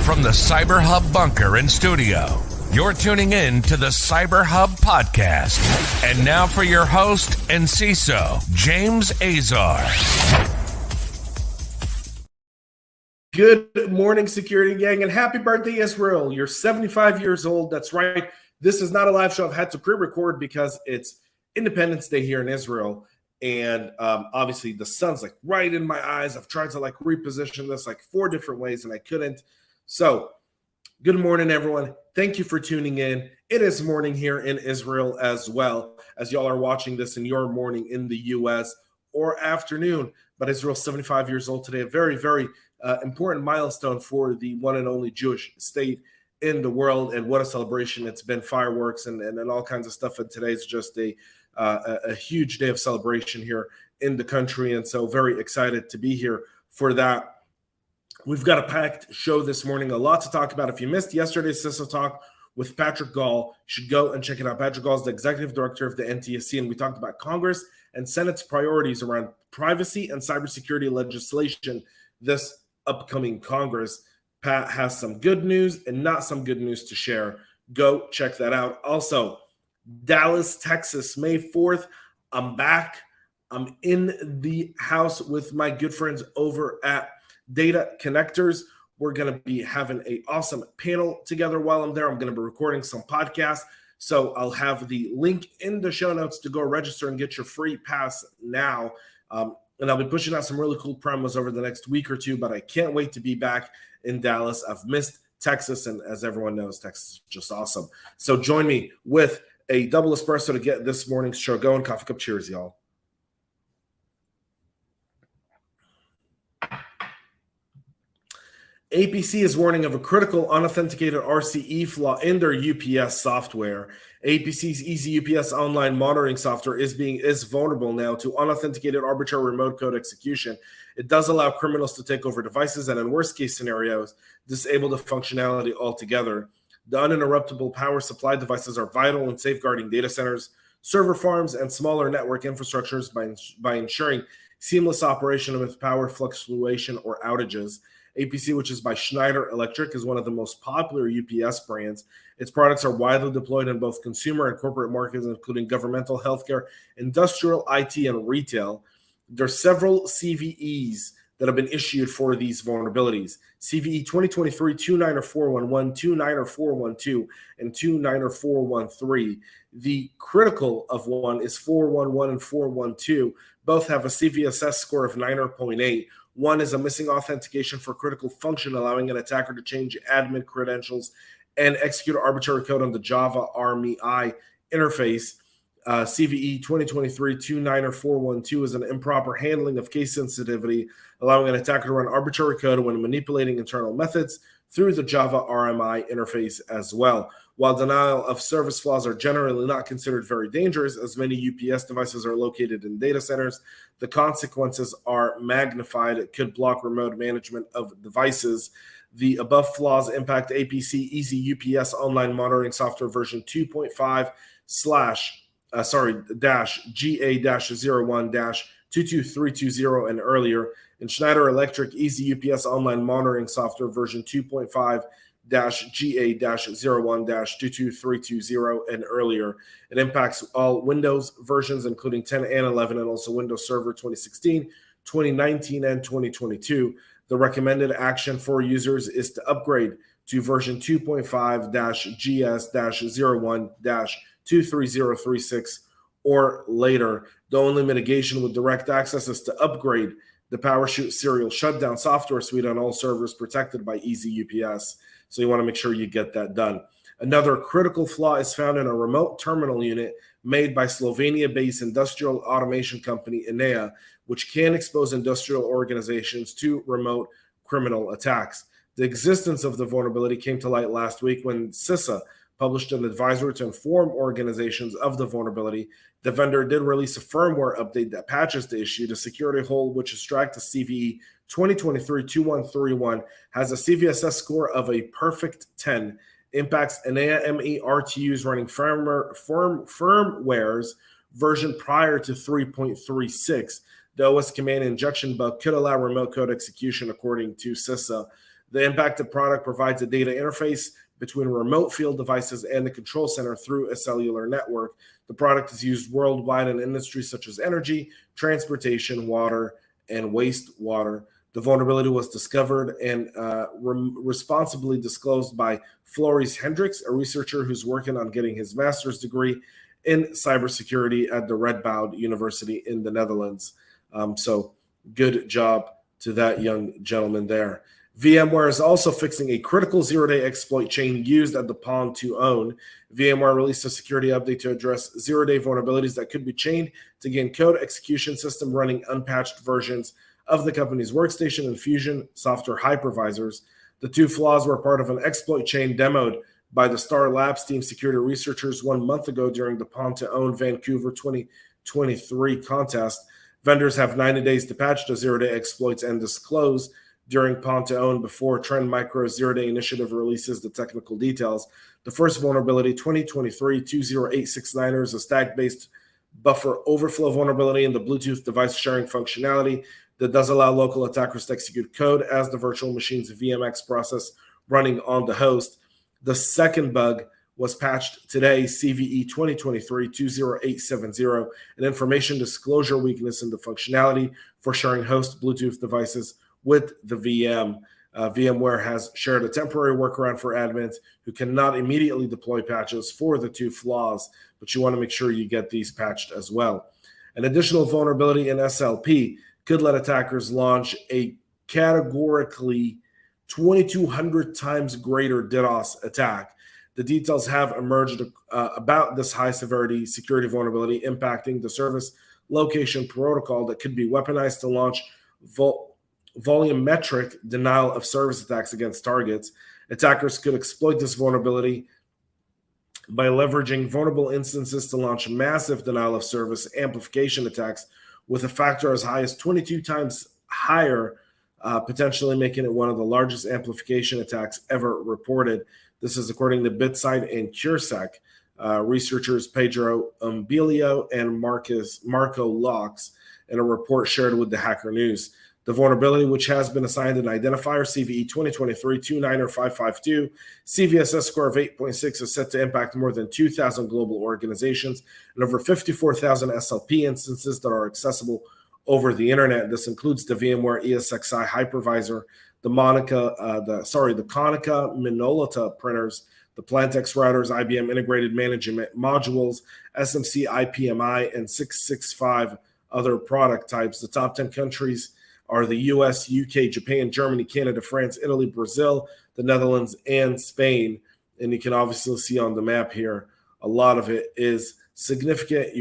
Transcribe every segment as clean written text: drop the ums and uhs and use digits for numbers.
From the CyberHub bunker and studio, you're tuning in to the CyberHub Podcast. And now for your host and CISO, James Azar. Good morning, security gang, and happy birthday, Israel. You're 75 years old. That's right. This is not a live show. I've had to pre-record because it's Independence Day here in Israel. And obviously the sun's like right in my eyes. I've tried to like reposition this like 4 different ways and I couldn't. So good morning, everyone. Thank you for tuning in. It is morning here in Israel as well, as y'all are watching this in your morning in the U.S. or afternoon. But Israel's 75 years old today, a very, very important milestone for the one and only Jewish state in the world. And what a celebration. It's been fireworks and all kinds of stuff. And today's just a huge day of celebration here in the country. And so very excited to be here for that. We've got a packed show this morning, a lot to talk about. If you missed yesterday's CISO talk with Patrick Gall, you should go and check it out. Patrick Gall is the executive director of the NTSC, and we talked about Congress and Senate's priorities around privacy and cybersecurity legislation this upcoming Congress. Pat has some good news and not some good news to share. Go check that out. Also, Dallas, Texas, May 4th. I'm back. I'm in the house with my good friends over at Data Connectors. We're going to be having an awesome panel together while I'm there. I'm going to be recording some podcasts. So I'll have the link in the show notes to go register and get your free pass now. And I'll be pushing out some really cool promos over the next week or two, but I can't wait to be back in Dallas. I've missed Texas, and as everyone knows, Texas is just awesome. So join me with a double espresso to get this morning's show going. Coffee cup cheers, y'all. APC is warning of a critical unauthenticated RCE flaw in their UPS software. APC's Easy UPS online monitoring software is vulnerable now to unauthenticated arbitrary remote code execution. It does allow criminals to take over devices and, in worst case scenarios, disable the functionality altogether. The uninterruptible power supply devices are vital in safeguarding data centers, server farms, and smaller network infrastructures by ensuring seamless operation amidst power fluctuation or outages. APC, which is by Schneider Electric, is one of the most popular UPS brands. Its products are widely deployed in both consumer and corporate markets, including governmental, healthcare, industrial, IT, and retail. There are several CVEs that have been issued for these vulnerabilities. CVE 2023-29411, 29412, and 29413. The critical of one is 411 and 412. Both have a CVSS score of 9.8. One is a missing authentication for critical function, allowing an attacker to change admin credentials and execute arbitrary code on the Java RMI interface. CVE 2023-29412 is an improper handling of case sensitivity, allowing an attacker to run arbitrary code when manipulating internal methods through the Java RMI interface as well. While denial of service flaws are generally not considered very dangerous, as many UPS devices are located in data centers, the consequences are magnified. It could block remote management of devices. The above flaws impact APC Easy UPS online monitoring software version 2.5 GA-01-22320 and earlier, and Schneider Electric Easy UPS online monitoring software version 2.5 GA-01-22320 and earlier. It impacts all Windows versions, including 10 and 11, and also Windows Server 2016, 2019, and 2022. The recommended action for users is to upgrade to version 2.5-GS-01-23036 or later. The only mitigation with direct access is to upgrade the PowerShoot serial shutdown software suite on all servers protected by Easy UPS. So you want to make sure you get that done. Another critical flaw is found in a remote terminal unit made by Slovenia-based industrial automation company Inea, which can expose industrial organizations to remote criminal attacks. The existence of the vulnerability came to light last week when CISA published an advisory to inform organizations of the vulnerability. The vendor did release a firmware update that patches the issue. The security hole, which is tracked to CVE 2023-2131, has a CVSS score of a perfect 10, impacts Inea ME RTUs running firmwares version prior to 3.36. The OS command injection bug could allow remote code execution, according to CISA. The impacted product provides a data interface between remote field devices and the control center through a cellular network. The product is used worldwide in industries such as energy, transportation, water, and wastewater. The vulnerability was discovered and responsibly disclosed by Floris Hendricks, a researcher who's working on getting his master's degree in cybersecurity at the Radboud University in the Netherlands. So good job to that young gentleman there. VMware is also fixing a critical zero-day exploit chain used at the Pwn2Own. VMware released a security update to address zero-day vulnerabilities that could be chained to gain code execution system running unpatched versions of the company's workstation and Fusion software hypervisors. The two flaws were part of an exploit chain demoed by the Star Labs team security researchers 1 month ago during the Pwn2Own Vancouver 2023 contest. Vendors have 90 days to patch the zero-day exploits and disclose during Pwn2Own before Trend Micro's zero-day initiative releases the technical details. The first vulnerability, 2023-20869, is a stack-based buffer overflow vulnerability in the Bluetooth device sharing functionality that does allow local attackers to execute code as the virtual machine's VMX process running on the host. The second bug was patched today, CVE 2023-20870, an information disclosure weakness in the functionality for sharing host Bluetooth devices with the VM. VMware has shared a temporary workaround for admins who cannot immediately deploy patches for the two flaws, but you want to make sure you get these patched as well. An additional vulnerability in SLP could let attackers launch a categorically 2,200 times greater DDoS attack. The details have emerged about this high-severity security vulnerability impacting the service location protocol that could be weaponized to launch volumetric denial of service attacks against targets. Attackers could exploit this vulnerability by leveraging vulnerable instances to launch massive denial of service amplification attacks with a factor as high as 22 times higher, potentially making it one of the largest amplification attacks ever reported. This is according to BitSight and CureSec. Researchers Pedro Umbilio and Marco Laux in a report shared with the Hacker News. The vulnerability, which has been assigned an identifier, CVE 2023-29552, CVSS score of 8.6, is set to impact more than 2,000 global organizations and over 54,000 SLP instances that are accessible over the internet. This includes the VMware ESXi hypervisor, the Konica Minolta printers, the Plantex routers, IBM integrated management modules, SMC IPMI, and 665 other product types. The top 10 countries are the US, UK, Japan, Germany, Canada, France, Italy, Brazil, the Netherlands, and Spain. And you can obviously see on the map here, a lot of it is significant.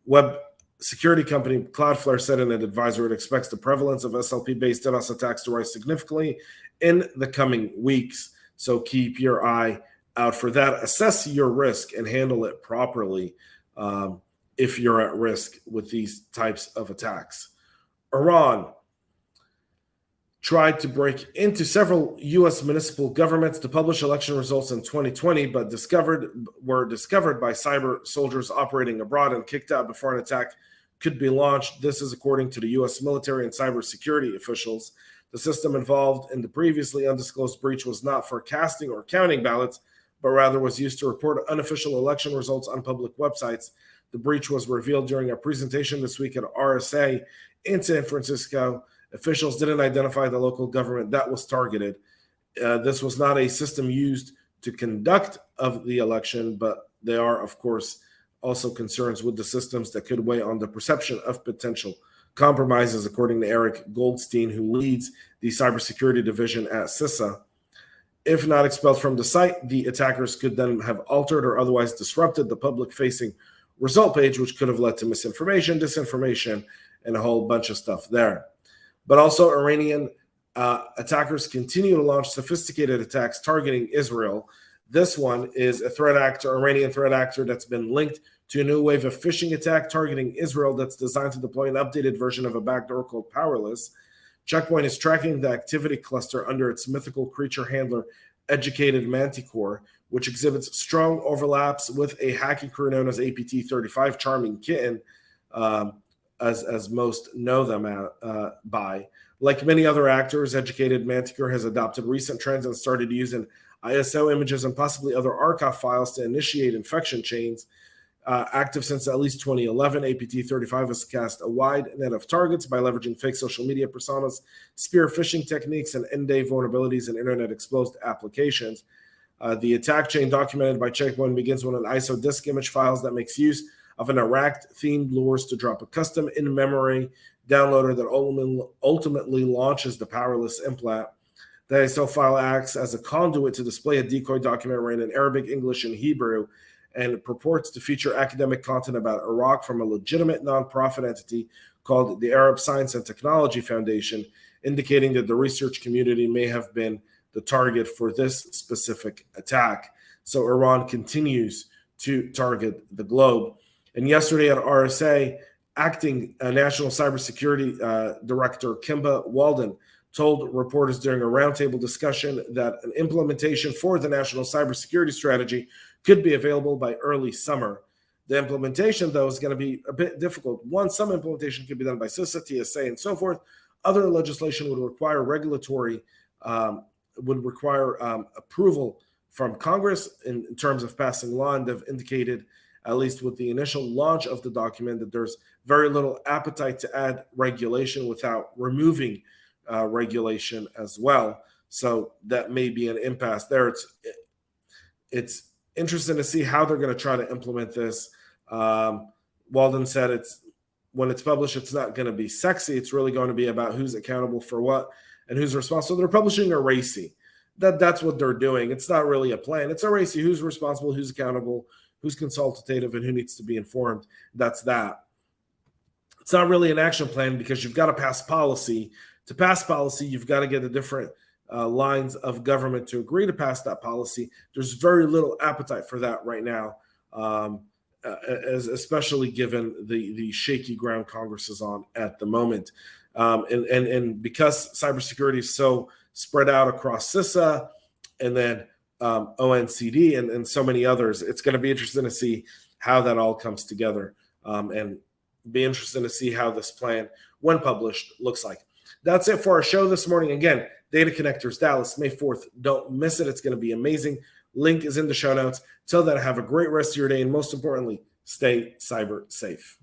Web security company Cloudflare said in an advisory it expects the prevalence of SLP-based DDoS attacks to rise significantly in the coming weeks. So keep your eye out for that. Assess your risk and handle it properly if you're at risk with these types of attacks. Iran tried to break into several U.S. municipal governments to publish election results in 2020, but were discovered by cyber soldiers operating abroad and kicked out before an attack could be launched. This is according to the U.S. military and cybersecurity officials. The system involved in the previously undisclosed breach was not for casting or counting ballots, but rather was used to report unofficial election results on public websites. The breach was revealed during a presentation this week at RSA in San Francisco. Officials didn't identify the local government that was targeted. This was not a system used to conduct of the election, but there are, of course, also concerns with the systems that could weigh on the perception of potential compromises, according to Eric Goldstein, who leads the cybersecurity division at CISA. If not expelled from the site, the attackers could then have altered or otherwise disrupted the public-facing result page, which could have led to misinformation, disinformation, and a whole bunch of stuff there. But also Iranian attackers continue to launch sophisticated attacks targeting Israel. This one is a Iranian threat actor that's been linked to a new wave of phishing attack targeting Israel that's designed to deploy an updated version of a backdoor called PowerLess. Checkpoint is tracking the activity cluster under its mythical creature handler, Educated Manticore, which exhibits strong overlaps with a hacking crew known as APT-35 Charming Kitten, as most know them by. Like many other actors, educated Manticore has adopted recent trends and started using ISO images and possibly other archive files to initiate infection chains. Active since at least 2011, APT35 has cast a wide net of targets by leveraging fake social media personas, spear phishing techniques, and end-day vulnerabilities in internet-exposed applications. The attack chain documented by Checkpoint begins with an ISO disk image files that makes use of an Iraq-themed lures to drop a custom in-memory downloader that ultimately launches the PowerLess implant. The ISO file acts as a conduit to display a decoy document written in Arabic, English, and Hebrew, and it purports to feature academic content about Iraq from a legitimate nonprofit entity called the Arab Science and Technology Foundation, indicating that the research community may have been the target for this specific attack. So Iran continues to target the globe. And yesterday at RSA, acting National Cybersecurity Director Kimba Walden told reporters during a roundtable discussion that an implementation for the National Cybersecurity Strategy could be available by early summer. The implementation, though, is going to be a bit difficult. Some implementation could be done by CISA, TSA, and so forth. Other legislation would require approval from Congress in terms of passing law, and they've indicated, at least with the initial launch of the document, that there's very little appetite to add regulation without removing regulation as well. So that may be an impasse there. It's interesting to see how they're going to try to implement this. Walden said when it's published, it's not going to be sexy. It's really going to be about who's accountable for what and who's responsible. They're publishing a RACI. That's what they're doing. It's not really a plan. It's a RACI. Who's responsible, who's accountable, who's consultative, and who needs to be informed. That's that. It's not really an action plan because you've got to pass policy. To pass policy, you've got to get the different lines of government to agree to pass that policy. There's very little appetite for that right now, especially given the shaky ground Congress is on at the moment. And because cybersecurity is so spread out across CISA and then ONCD and so many others, it's going to be interesting to see how that all comes together, and be interesting to see how this plan, when published, looks like. That's it for our show this morning. Again, Data Connectors Dallas, May 4th. Don't miss it. It's going to be amazing. Link is in the show notes. Till then, have a great rest of your day, and most importantly, stay cyber safe.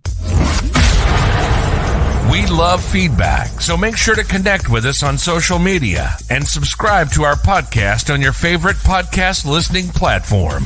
We love feedback, so make sure to connect with us on social media and subscribe to our podcast on your favorite podcast listening platform.